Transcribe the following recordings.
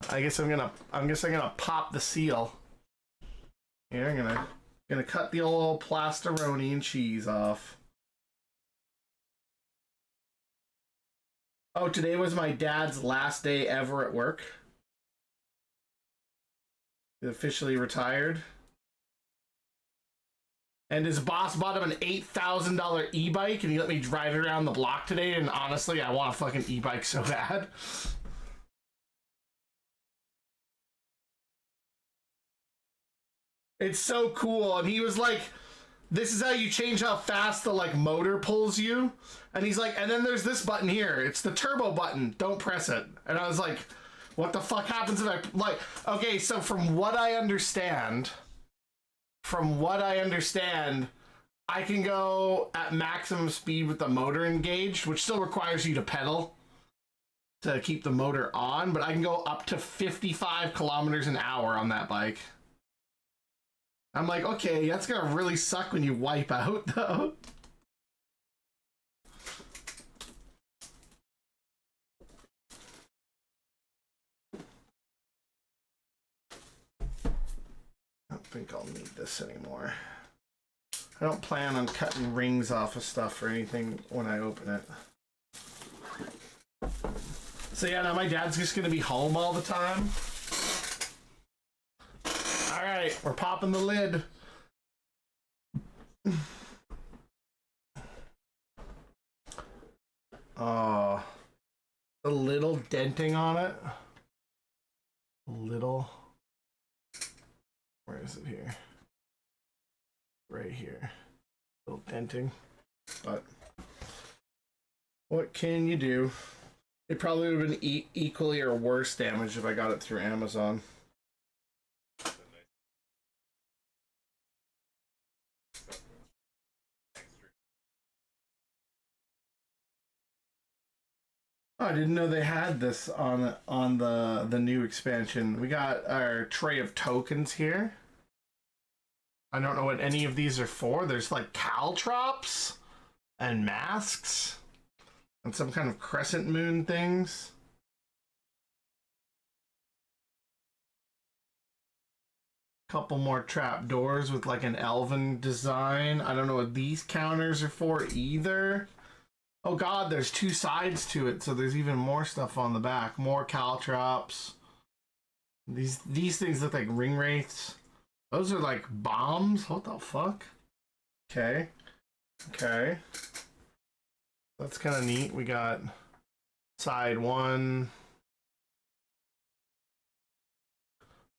I guess I'm gonna pop the seal. Here, I'm gonna cut the old plasteroni and cheese off. Oh, today was my dad's last day ever at work. He officially retired. And his boss bought him an $8,000 e-bike, and he let me drive it around the block today, and honestly, I want a fucking e-bike so bad. It's so cool, and he was like, this is how you change how fast the, like, motor pulls you. And he's like, and then there's this button here. It's the turbo button. Don't press it. And I was like, what the fuck happens if I, like, okay, so from what I understand, I can go at maximum speed with the motor engaged, which still requires you to pedal to keep the motor on, but I can go up to 55 kilometers an hour on that bike. I'm like, okay, that's gonna really suck when you wipe out, though. I don't think I'll need this anymore. I don't plan on cutting rings off of stuff or anything when I open it. So yeah, now my dad's just gonna be home all the time. All right, we're popping the lid. Oh, a little denting on it. A little. Where is it here? Right here. A little denting. But what can you do? It probably would have been equally or worse damage if I got it through Amazon. Oh, I didn't know they had this on the new expansion. We got our tray of tokens here. I don't know what any of these are for. There's like caltrops and masks and some kind of crescent moon things. Couple more trap doors with like an elven design. I don't know what these counters are for either. Oh god, there's two sides to it, so there's even more stuff on the back. More caltrops. These things look like ring wraiths. Those are like bombs? What the fuck? Okay. Okay. That's kind of neat. We got side 1.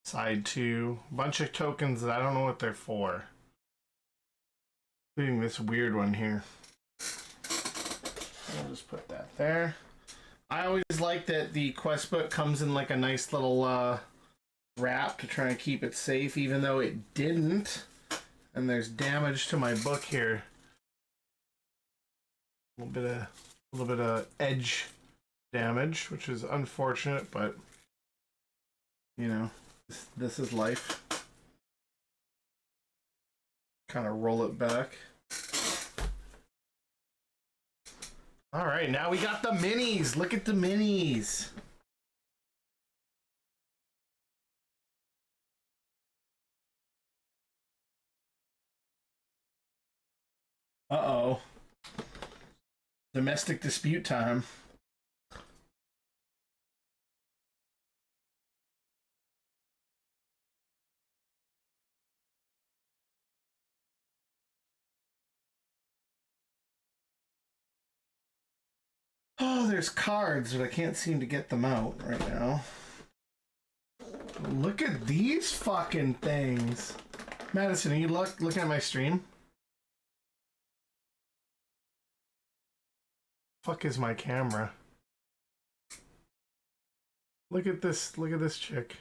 Side 2. Bunch of tokens that I don't know what they're for. Including this weird one here. I'll just put that there. I always like that the quest book comes in like a nice little wrap to try and keep it safe, even though it didn't. And there's damage to my book here. A little bit of edge damage, which is unfortunate, but you know, this is life. Kind of roll it back. All right, now we got the minis. Look at the minis. Uh-oh. Domestic dispute time. Oh, there's cards, but I can't seem to get them out right now. Look at these fucking things. Madison, are you looking at my stream? Fuck is my camera? Look at this chick.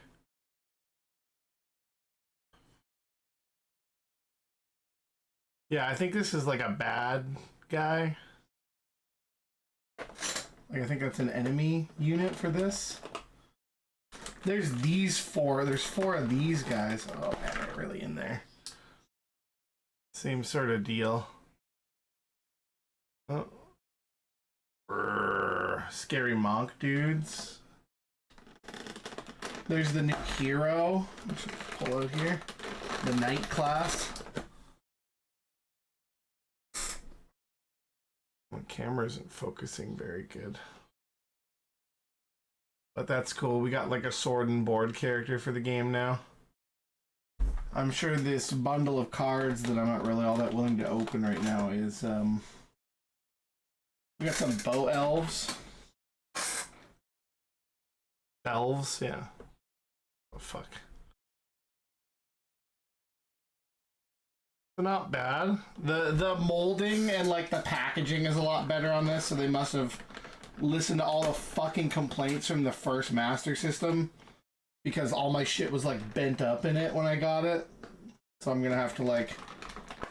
Yeah, I think this is like a bad guy. Like, I think that's an enemy unit for this. There's these 4. There's 4 of these guys. Oh man, they're really in there. Same sort of deal. Oh. Scary monk dudes. There's the new hero. Pull out here. The knight class. My camera isn't focusing very good. But that's cool. We got like a sword and board character for the game now. I'm sure this bundle of cards that I'm not really all that willing to open right now is we got some bow elves. Elves, yeah. Oh fuck. Not bad. The molding and like the packaging is a lot better on this, so they must have listened to all the fucking complaints from the first Master System, because all my shit was like bent up in it when I got it. So I'm gonna have to like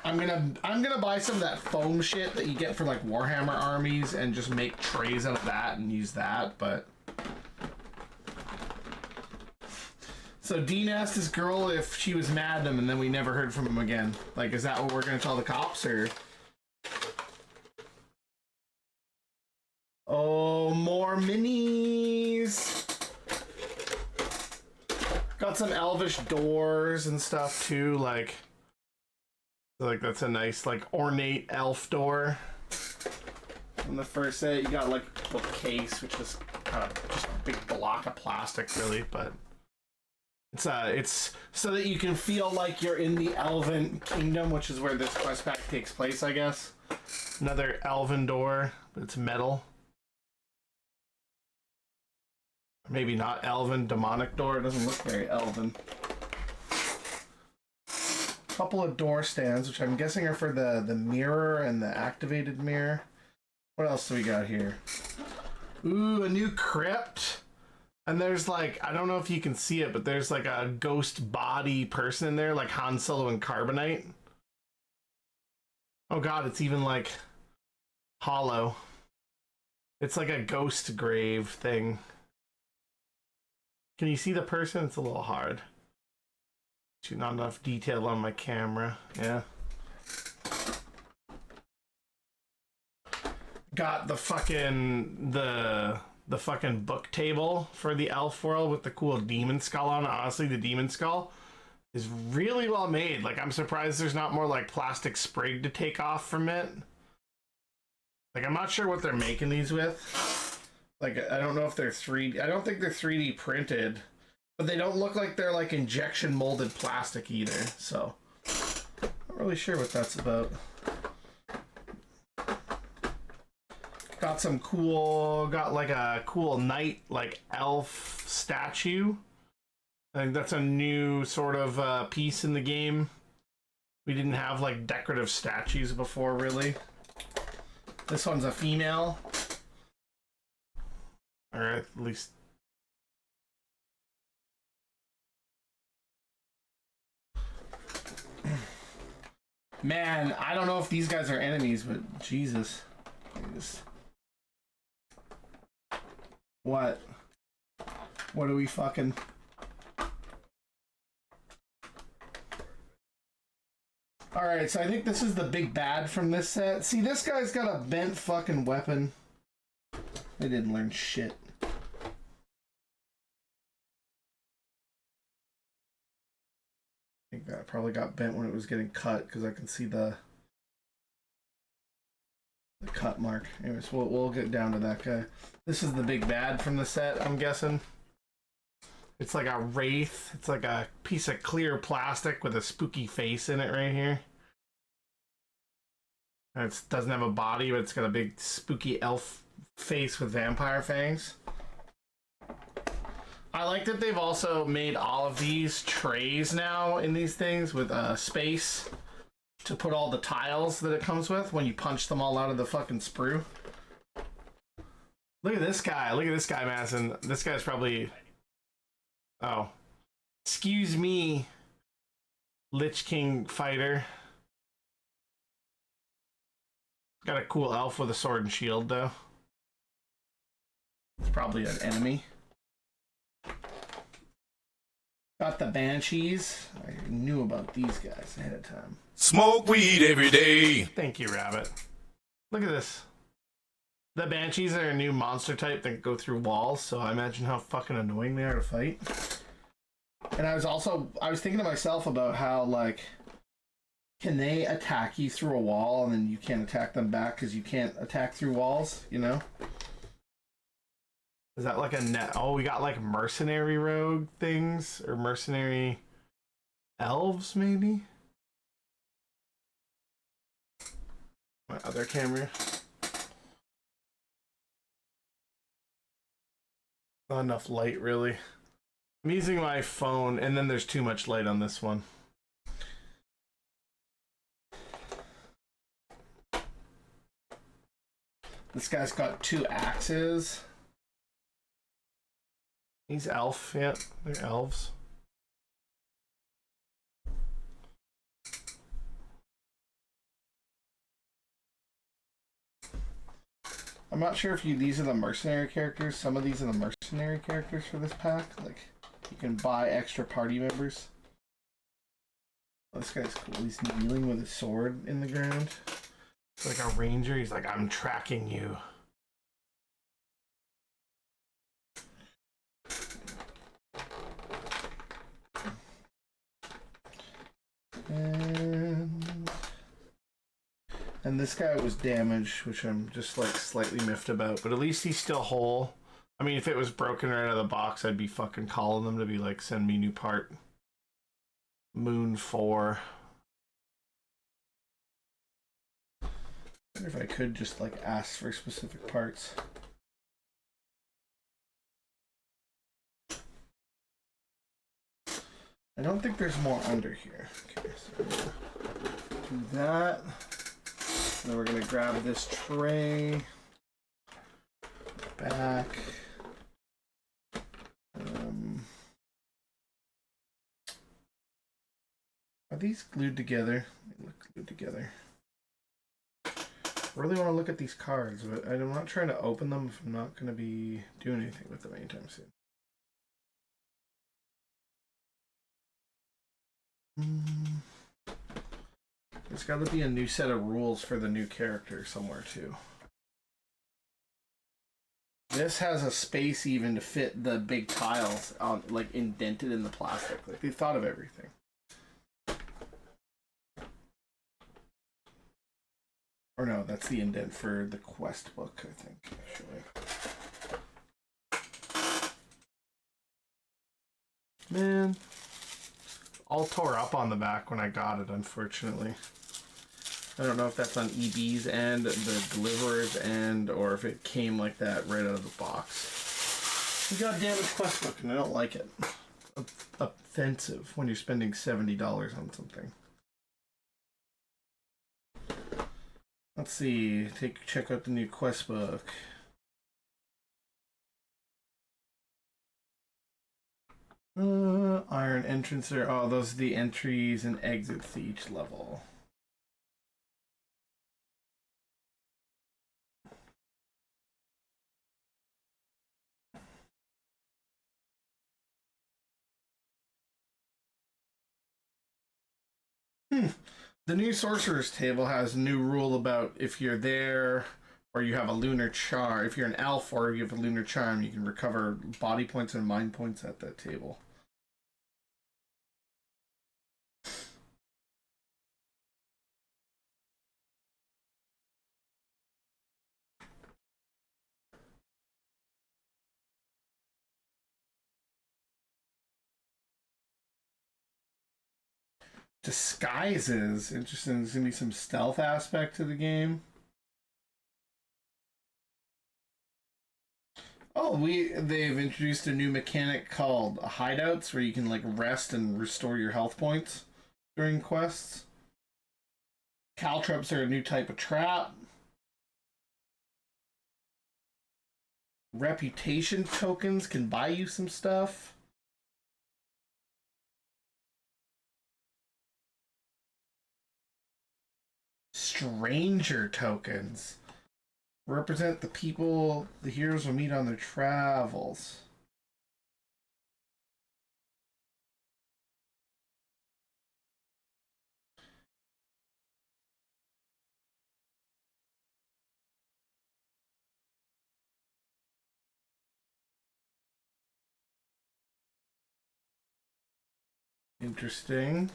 I'm gonna buy some of that foam shit that you get for like Warhammer armies and just make trays out of that and use that, but so Dean asked his girl if she was mad at him, and then we never heard from him again. Like, is that what we're gonna tell the cops, or? Oh, more minis! Got some elvish doors and stuff too, like that's a nice, like, ornate elf door. On the first set, you got like a bookcase, which is kind of just a big block of plastic, really, but it's so that you can feel like you're in the Elven Kingdom, which is where this quest pack takes place, I guess. Another Elven door, but it's metal. Maybe not Elven, demonic door. It doesn't look very Elven. Couple of door stands, which I'm guessing are for the mirror and the activated mirror. What else do we got here? Ooh, a new crypt. And there's like, I don't know if you can see it, but there's like a ghost body person in there, like Han Solo and Carbonite. Oh god, it's even like hollow. It's like a ghost grave thing. Can you see the person? It's a little hard. Not enough detail on my camera. Yeah. Got the fucking the fucking book table for the elf world with the cool demon skull on it. Honestly, the demon skull is really well made. Like, I'm surprised there's not more like plastic sprig to take off from it. Like, I'm not sure what they're making these with. Like, I don't know if they're 3D. I don't think they're 3D printed, but they don't look like they're like injection molded plastic either. So, not really sure what that's about. Got some cool, got like a cool knight, like elf statue. I think that's a new sort of piece in the game. We didn't have like decorative statues before, really. This one's a female. Or at least. Man, I don't know if these guys are enemies, but Jesus. What? What are we fucking... Alright, so I think this is the big bad from this set. See, this guy's got a bent fucking weapon. They didn't learn shit. I think that probably got bent when it was getting cut, because I can see the cut mark. Anyways, we'll get down to that guy. This is the big bad from the set, I'm guessing. It's like a wraith. It's like a piece of clear plastic with a spooky face in it right here. And it doesn't have a body, but it's got a big spooky elf face with vampire fangs. I like that they've also made all of these trays now in these things with space to put all the tiles that it comes with when you punch them all out of the fucking sprue. Look at this guy. Look at this guy, Madison. This guy's probably... Oh. Excuse me, Lich King fighter. Got a cool elf with a sword and shield, though. It's probably an enemy. Got the Banshees. I knew about these guys ahead of time. Smoke weed every day. Thank you, Rabbit. Look at this. The Banshees are a new monster type that go through walls, so I imagine how fucking annoying they are to fight. And I was thinking to myself about how, like, can they attack you through a wall and then you can't attack them back because you can't attack through walls, you know? Is that like a net? Oh, we got like mercenary rogue things or mercenary elves, maybe? My other camera. Not enough light, really. I'm using my phone, and then there's too much light on this one. This guy's got 2 axes. He's elf, yeah, they're elves. I'm not sure if these are the mercenary characters. Some of these are the mercenary characters for this pack. Like, you can buy extra party members. Oh, this guy's cool. He's kneeling with his sword in the ground. It's like a ranger. He's like, I'm tracking you. And this guy was damaged, which I'm just like slightly miffed about, but at least he's still whole. I mean, if it was broken right out of the box, I'd be fucking calling them to be like, send me new part. Moon 4. I wonder if I could just like ask for specific parts. I don't think there's more under here. Okay, so do that. And then we're gonna grab this tray. Back. Are these glued together? They look glued together. I really want to look at these cards, but I'm not trying to open them if I'm not going to be doing anything with them anytime soon. There's got to be a new set of rules for the new character somewhere too. This has a space even to fit the big tiles on, like, indented in the plastic. Like, they thought of everything. Or no, that's the indent for the quest book, I think, actually. Man. All tore up on the back when I got it, unfortunately. I don't know if that's on EB's end, the deliverer's end, or if it came like that right out of the box. We got a damaged quest book, and I don't like it. It's offensive when you're spending $70 on something. Let's see. Check out the new quest book. Iron entrance there. Oh, those are the entries and exits to each level. The new sorcerer's table has a new rule about if you're there or you have a lunar charm. If you're an elf or you have a lunar charm, you can recover body points and mind points at that table. Disguises. Interesting. There's gonna be some stealth aspect to the game. Oh, they've introduced a new mechanic called hideouts where you can like rest and restore your health points during quests. Caltrops are a new type of trap. Reputation tokens can buy you some stuff. Stranger tokens represent the people the heroes will meet on their travels. Interesting.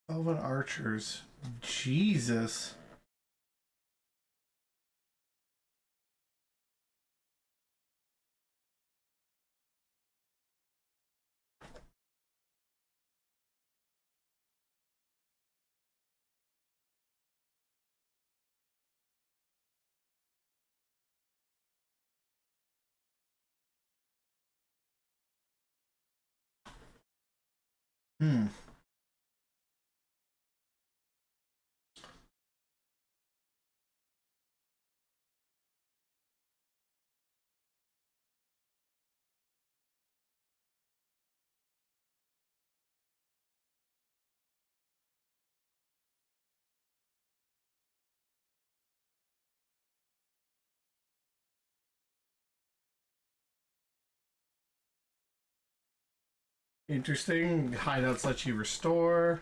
Elven archers. Jesus. Hmm. Interesting. Hideouts let you restore.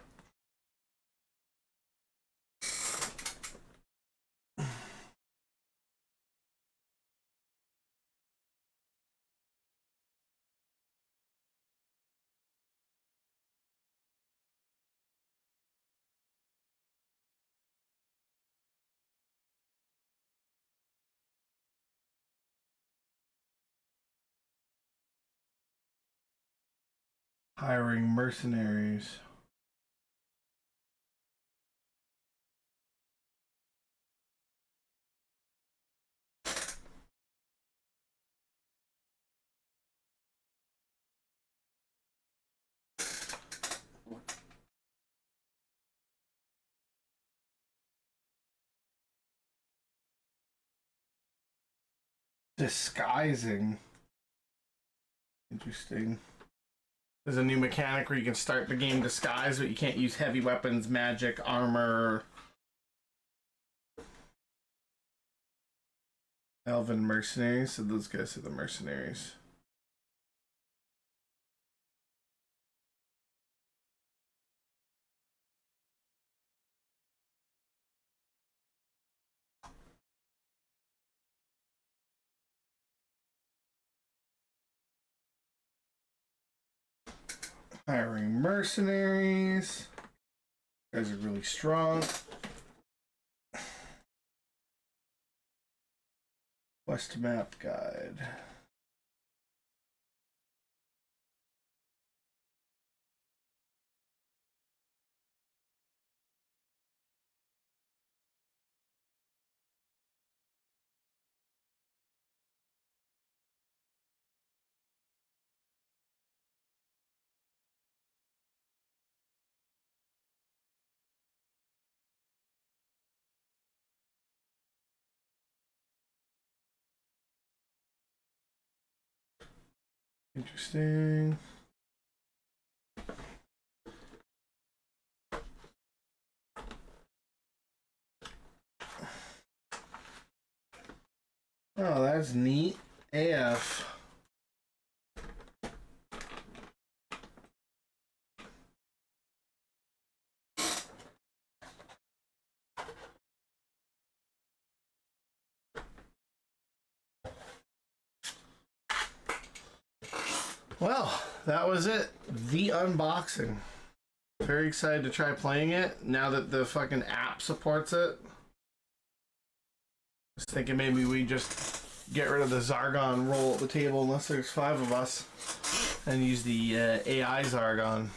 Hiring mercenaries. Disguising. Interesting. There's a new mechanic where you can start the game disguised, but you can't use heavy weapons, magic, armor. Elven mercenaries. So those guys are the mercenaries. Hiring mercenaries. You guys are really strong. Quest map guide. Interesting. Oh, that's neat. AF. Well, that was it. The unboxing. Very excited to try playing it now that the fucking app supports it. I was thinking maybe we just get rid of the Zargon roll at the table unless there's 5 of us and use the AI Zargon.